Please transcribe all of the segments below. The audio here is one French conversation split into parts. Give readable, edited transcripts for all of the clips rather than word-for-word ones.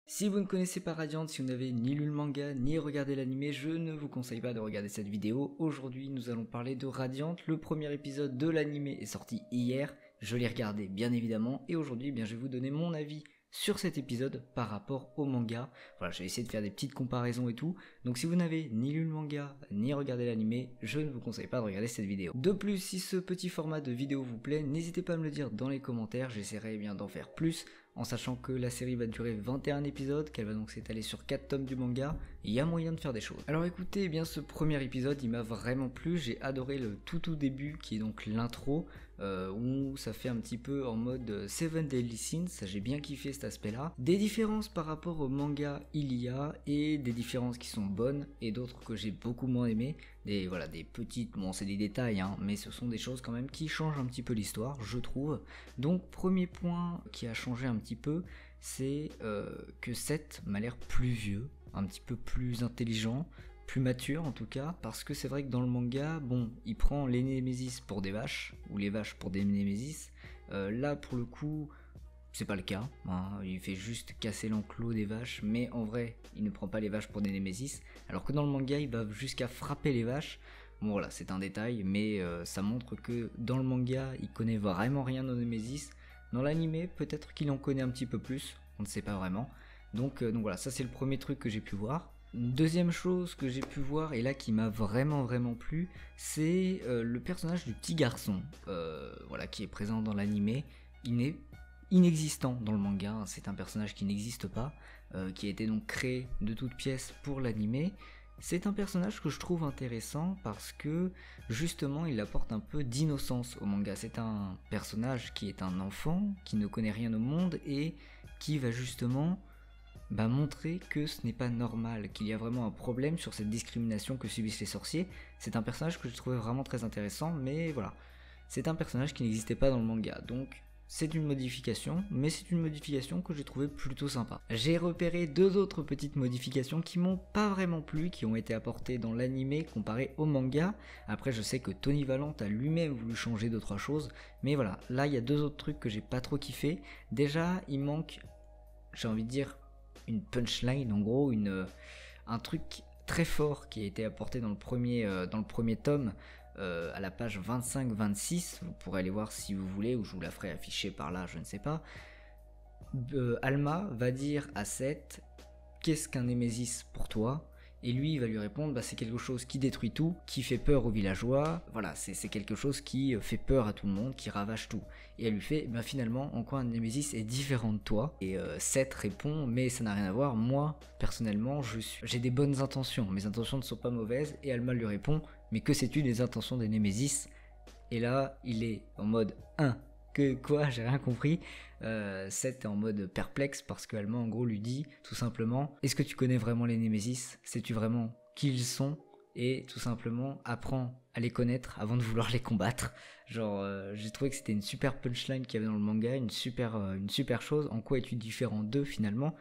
Si vous ne connaissez pas Radiant, si vous n'avez ni lu le manga ni regardé l'anime, je ne vous conseille pas de regarder cette vidéo. Aujourd'hui, nous allons parler de Radiant. Le premier épisode de l'anime est sorti hier. Je l'ai regardé bien évidemment et aujourd'hui, je vais vous donner mon avis sur cet épisode par rapport au manga. Voilà, je vais essayer de faire des petites comparaisons et tout. Donc si vous n'avez ni lu le manga ni regardé l'anime, je ne vous conseille pas de regarder cette vidéo. De plus, si ce petit format de vidéo vous plaît, n'hésitez pas à me le dire dans les commentaires. J'essaierai bien d'en faire plus, en sachant que la série va durer 21 épisodes, qu'elle va donc s'étaler sur 4 tomes du manga, il y a moyen de faire des choses. Alors écoutez, ce premier épisode, il m'a vraiment plu, j'ai adoré le tout début, qui est donc l'intro, où ça fait un petit peu en mode Seven Deadly Sins, ça j'ai bien kiffé cet aspect-là. Des différences par rapport au manga, il y a, et des différences qui sont bonnes, et d'autres que j'ai beaucoup moins aimé. Des petites, bon c'est des détails, mais ce sont des choses quand même qui changent un petit peu l'histoire, je trouve. Donc premier point qui a changé un petit peu, c'est que Seth m'a l'air plus vieux, un petit peu plus intelligent, plus mature en tout cas, parce que c'est vrai que dans le manga, il prend les Némésis pour des vaches, ou les vaches pour des Némésis. Là pour le coup, c'est pas le cas, il fait juste casser l'enclos des vaches, mais en vrai, il ne prend pas les vaches pour des Némésis, alors que dans le manga, il va jusqu'à frapper les vaches. Bon voilà, c'est un détail, mais ça montre que dans le manga, il connaît vraiment rien aux Némésis. Dans l'anime, peut-être qu'il en connaît un petit peu plus, on ne sait pas vraiment. Donc voilà, ça c'est le premier truc que j'ai pu voir. Deuxième chose que j'ai pu voir, et là qui m'a vraiment plu, c'est le personnage du petit garçon, qui est présent dans l'anime. Il est inexistant dans le manga, c'est un personnage qui n'existe pas, qui a été donc créé de toutes pièces pour l'anime. C'est un personnage que je trouve intéressant parce que justement il apporte un peu d'innocence au manga. C'est un personnage qui est un enfant, qui ne connaît rien au monde et qui va justement montrer que ce n'est pas normal, qu'il y a vraiment un problème sur cette discrimination que subissent les sorciers. C'est un personnage que je trouvais vraiment très intéressant, mais voilà, c'est un personnage qui n'existait pas dans le manga, donc c'est une modification, mais c'est une modification que j'ai trouvé plutôt sympa. J'ai repéré deux autres petites modifications qui m'ont pas vraiment plu, qui ont été apportées dans l'anime comparé au manga. Après je sais que Tony Valente a lui-même voulu changer 2-3 choses, mais voilà, là il y a deux autres trucs que j'ai pas trop kiffé. Déjà il manque, j'ai envie de dire, une punchline, en gros un truc très fort qui a été apporté dans le premier tome, à la page 25-26, vous pourrez aller voir si vous voulez, ou je vous la ferai afficher par là, je ne sais pas. Alma va dire à Seth, qu'est-ce qu'un Némésis pour toi ? Et lui il va lui répondre, c'est quelque chose qui détruit tout, qui fait peur aux villageois, voilà, c'est quelque chose qui fait peur à tout le monde, qui ravage tout. Et elle lui fait, finalement, en quoi un Némésis est différent de toi ? Et Seth répond, mais ça n'a rien à voir, moi, personnellement, j'ai des bonnes intentions, mes intentions ne sont pas mauvaises. Et Alma lui répond, mais que sais-tu des intentions des Némésis ? Et là, il est en mode 1. Que quoi, j'ai rien compris. Seth est en mode perplexe parce que Alma en gros lui dit tout simplement, est-ce que tu connais vraiment les Némésis ? Sais-tu vraiment qui ils sont ? Et tout simplement apprends à les connaître avant de vouloir les combattre. J'ai trouvé que c'était une super punchline qu'il y avait dans le manga, une super chose. En quoi es-tu différent d'eux finalement ?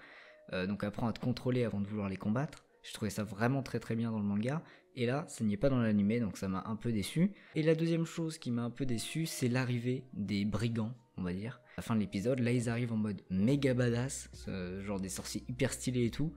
Donc apprends à te contrôler avant de vouloir les combattre. Je trouvais ça vraiment très bien dans le manga, et là ça n'y est pas dans l'anime, donc ça m'a un peu déçu. Et la deuxième chose qui m'a un peu déçu, c'est l'arrivée des brigands, on va dire. À la fin de l'épisode, là ils arrivent en mode méga badass, genre des sorciers hyper stylés et tout,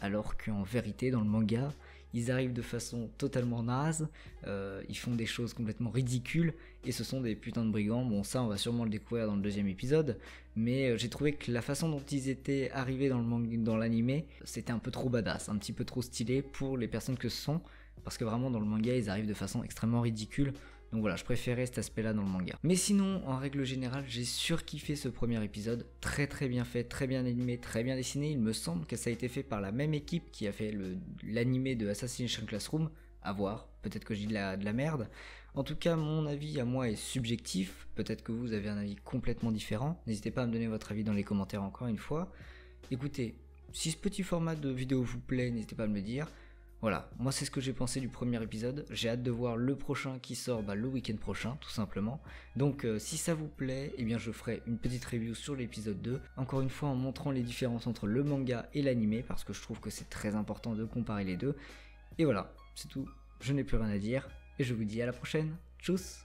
alors qu'en vérité dans le manga, ils arrivent de façon totalement naze, ils font des choses complètement ridicules, et ce sont des putains de brigands. Bon, ça on va sûrement le découvrir dans le deuxième épisode, mais j'ai trouvé que la façon dont ils étaient arrivés dans l'anime, c'était un peu trop badass, un petit peu trop stylé pour les personnes que ce sont, parce que vraiment dans le manga ils arrivent de façon extrêmement ridicule. Donc voilà, je préférais cet aspect-là dans le manga. Mais sinon, en règle générale, j'ai surkiffé ce premier épisode. Très bien fait, très bien animé, très bien dessiné. Il me semble que ça a été fait par la même équipe qui a fait l'animé de Assassination Classroom. À voir, peut-être que je dis de la merde. En tout cas, mon avis à moi est subjectif. Peut-être que vous avez un avis complètement différent. N'hésitez pas à me donner votre avis dans les commentaires encore une fois. Écoutez, si ce petit format de vidéo vous plaît, n'hésitez pas à me le dire. Voilà, moi c'est ce que j'ai pensé du premier épisode, j'ai hâte de voir le prochain qui sort le week-end prochain, tout simplement. Donc si ça vous plaît, je ferai une petite review sur l'épisode 2, encore une fois en montrant les différences entre le manga et l'anime, parce que je trouve que c'est très important de comparer les deux. Et voilà, c'est tout, je n'ai plus rien à dire, et je vous dis à la prochaine, tchuss.